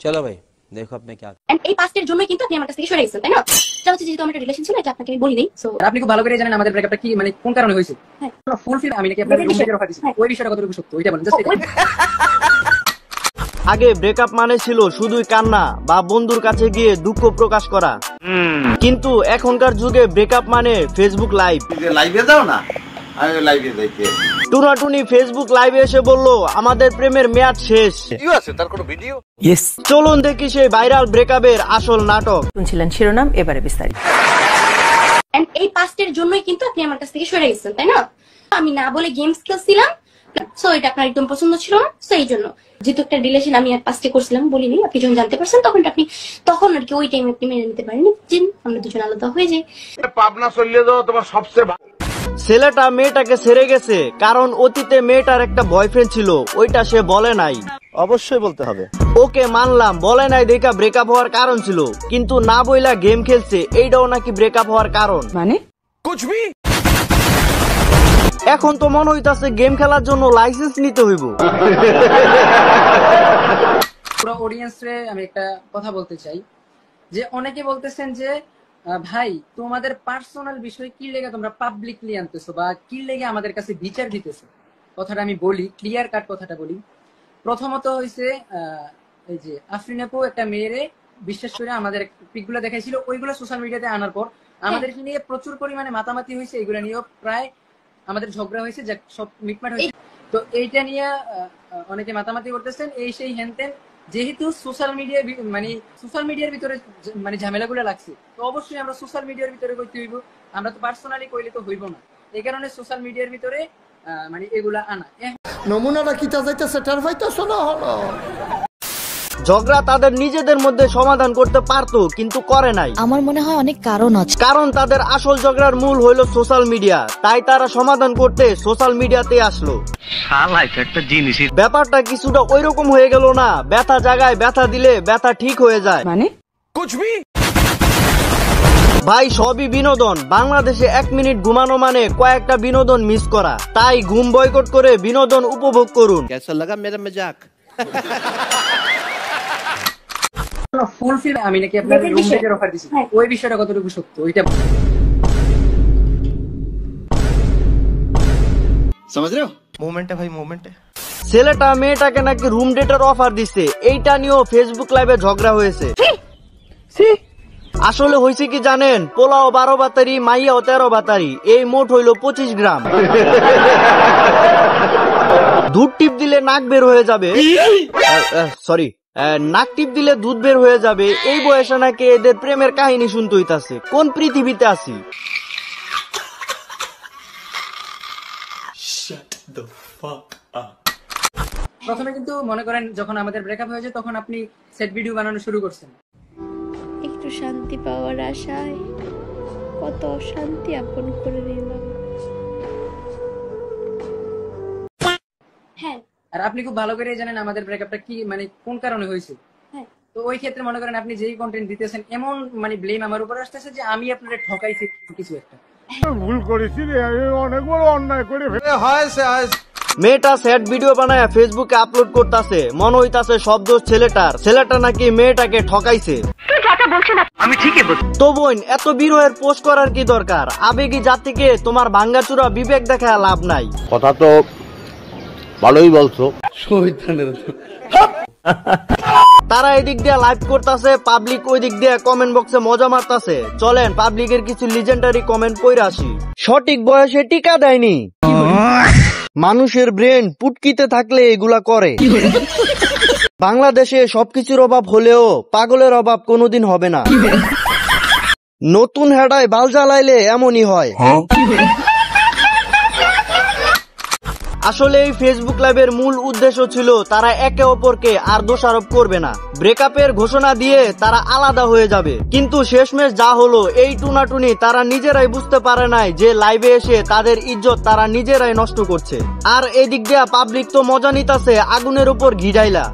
চলো ভাই দেখো আপনি কি এন্ড এই পাস্টের জন্য কিন্তু আপনি আমার কাছ থেকে সরে গেছেন, তাই না? এটা হচ্ছে যেহেতু আমার রিলেশন ছিল, এটা আপনাকে আমি বলি নাই। সো আপনি খুব ভালো করে জানেন আমাদের ব্রেকআপটা কি মানে কোন কারণে হয়েছে। হ্যাঁ, ফুলফিল আমি নাকি আপনাদের রুম থেকে রফা দিছি, ওই বিষয়টা কতটুকু সত্য ওইটা বলেন জাস্ট। আগে ব্রেকআপ মানে ছিল শুধুই কান্না বা বন্ধুর কাছে গিয়ে দুঃখ প্রকাশ করা, কিন্তু এখনকার যুগে ব্রেকআপ মানে ফেসবুক লাইভ। লাইভে যাও না, আমি লাইভে দেখি টুনাটুনি ফেসবুক লাইভে এসে বলল আমাদের প্রেমের মেয়াদ শেষ। কি আছে তার কোনো ভিডিও? ইয়েস, চলুন দেখি সেই ভাইরাল ব্রেকআপের আসল নাটক। শুনছিলেন শিরোনাম, এবারে বিস্তারিত। এন্ড এই পাস্টের জন্যই কিন্তু আপনি আমার কাছ থেকে সরে গেছেন, তাই না? আমি না বলে গেমস খেলছিলাম, সো এটা আপনার একদম পছন্দ ছিল না। সো এই জন্য যেহেতু একটা রিলেশন আমি পাস্টে করছিলাম বলিনি, আপনি যখন জানতে পারছেন তখন আর কি ওই টাইমে আপনি মেনে নিতে পারেন যে আমরা দুজন আলাদা হয়ে যাই। পাবনা চলে যাও তোমার সবচেয়ে ছেলেটা মেয়েটাকে ছেড়ে গেছে কারণ অতীতে মেয়েটার একটা বয়ফ্রেন্ড ছিল, ওইটা সে বলে নাই। অবশ্যই বলতে হবে। ওকে মানলাম, বলে নাই দেখা ব্রেকআপ হওয়ার কারণ ছিল, কিন্তু না বইলা গেম খেলছে এইটাও নাকি ব্রেকআপ হওয়ার কারণ। মানে কুছবি এখন তো মনে হইতাছে গেম খেলার জন্য লাইসেন্স নিতে হইব। পুরো অডিয়েন্সরে আমি একটা কথা বলতে চাই যে অনেকে বলতেছেন যে ভাই তোমাদের পার্সোনাল বিষয় কি লেগে তোমরা পাবলিকলি আনতেছো বা কি লেগে আমাদের কাছে বিচার দিতেছো। কথাটা আমি বলি, ক্লিয়ার কাট কথাটা বলি। প্রথমত হইছে এই যে আফরিন আপু একটা মেয়েরে বিশ্বাস করে আমাদের পিকগুলো দেখাইছিল, ওইগুলো সোশ্যাল মিডিয়াতে আনার পর আমাদেরকে নিয়ে প্রচুর পরিমাণে মাতামাতি হয়েছে, এগুলো নিয়েও প্রায় আমাদের ঝগড়া হয়েছে, যা সব মিটমাট হয়েছে। তো এইটা নিয়ে অনেকে মাতামাতি করতেছেন এই সেই হ্যানতেন। যেহেতু সোশ্যাল মিডিয়ার ভিতরে মানে ঝামেলাগুলো লাগছে, তো অবশ্যই আমরা সোশ্যাল মিডিয়ার ভিতরে করতে হইব, আমরা তো পার্সোনালি কইলে তো হইব না। এই কারণে সোশ্যাল মিডিয়ার ভিতরে মানে এগুলা আনা। নমুনাটা কিতা যাইতেছে টের পাইতেছ না? হলো ঝগড়া তাদের নিজেদের মধ্যে সমাধান করতে পারতো, কিন্তু করে নাই। আমার মনে হয় অনেক কারণ আছে, কারণ তাদের আসল ঝগড়ার মূল হইল সোশ্যাল মিডিয়া, তাই তারা সমাধান করতে সোশ্যাল মিডিয়াতে আসলো। ব্যাপারটা কিছুটা ওইরকম হয়ে গেল না? ব্যথা জায়গায় ব্যথা দিলে ব্যথা ঠিক হয়ে যায়। মানে কুছবি ভাই সবই বিনোদন। বাংলাদেশে 1 মিনিট ঘুমানো মানে কয়েকটা বিনোদন মিস করা, তাই ঘুম বয়কট করে বিনোদন উপভোগ করুন। কেসা লাগা মেরা মজাক? ফুলফিল আমি নাকি আপনাদের রুম থেকে রফা দিছি, ওই বিষয়টা কতটুকু সত্য ওইটা समझ रहे हो? मोमेंट है भाई, मोमेंट है। ছেলেটা মেয়েটাকে নাকি রুম ডেটের অফার দিচ্ছে, এইটা নিয়েও ফেসবুক লাইভে ঝগড়া হয়েছে। আসলে হয়েছে কি জানেন? পোলাও 12 বাতারি, মাইয়াও 13 বাতারি, এই মোট হইল 25 গ্রাম। দুধ টিপ দিলে নাক বের হয়ে যাবে, সরি নাক টিপ দিলে দুধ বের হয়ে যাবে। এই বয়সে নাকি এদের প্রেমের কাহিনী শুনতে হইতাছে। কোন পৃথিবীতে আছি? প্রথমে কিন্তু মনে করেন যখন আমাদের ব্রেকআপ হয়েছে তখন আপনি সেট ভিডিও বানানো শুরু করছেন। একটু শান্তি পাওয়ার আশায় কত অশান্তি আপন করে নিলাম। হ্যাঁ, আর আপনি খুব ভালো করে জানেন আমাদের ব্রেকআপটা কি মানে কোন কারণে হয়েছে। হ্যাঁ, তো ওই ক্ষেত্রে মনে করেন আপনি যেই কন্টেন্ট দিতেছেন এমন মানে ব্লেম আমার উপর আসতেছে যে আমি আপনাদের ঠকাইছি কিছু একটা। ভুল করেছি রে, আমি অনেক বড় অন্যায় করে ফেলে হয়েছে। মেয়েটা স্যাড ভিডিও বানায় ফেসবুকে আপলোড করতেছে, মনে হইতাছে সব দোষ ছেলেটার। ছেলেটা নাকি মেয়েটাকে ঠকাইছে। আমি ঠিকই বলছি। তো বোন, এত বিরহের পোস্ট করার কি দরকার? আবেগী জাতিকে তোমার ভাঙ্গাচুরা বিবেক দেখায় লাভ নাই। কথা তো ভালোই বলছো। তারা এদিক দিয়ে লাইভ করতেছে, পাবলিক ওই দিক দিয়ে কমেন্ট বক্সে মজা মারতাছে। চলেন পাবলিকের কিছু লিজেন্ডারি কমেন্ট পড়ে আসি। সঠিক বয়সে টিকা দেয়নি, মানুষের ব্রেন পুটকিতে থাকলে এগুলা করে। বাংলাদেশে সবকিছুর অভাব হলেও পাগলের অভাব কোনোদিন হবে না। নতুন হেডায় বাল জ্বালাইলে এমনই হয়। আসলে এই ফেসবুক লাইভের মূল উদ্দেশ্য ছিল তারা একে অপরকে আর দোষারোপ করবে না, ব্রেকআপের ঘোষণা দিয়ে তারা আলাদা হয়ে যাবে। কিন্তু শেষমেশ যা হলো, এই টুনাটুনি তারা নিজেরাই বুঝতে পারে নাই যে লাইভে এসে তাদের ইজ্জত তারা নিজেরাই নষ্ট করছে। আর এদিক দিয়া পাবলিক তো মজা নিতাছে আগুনের উপর ঘি ঢাইলা।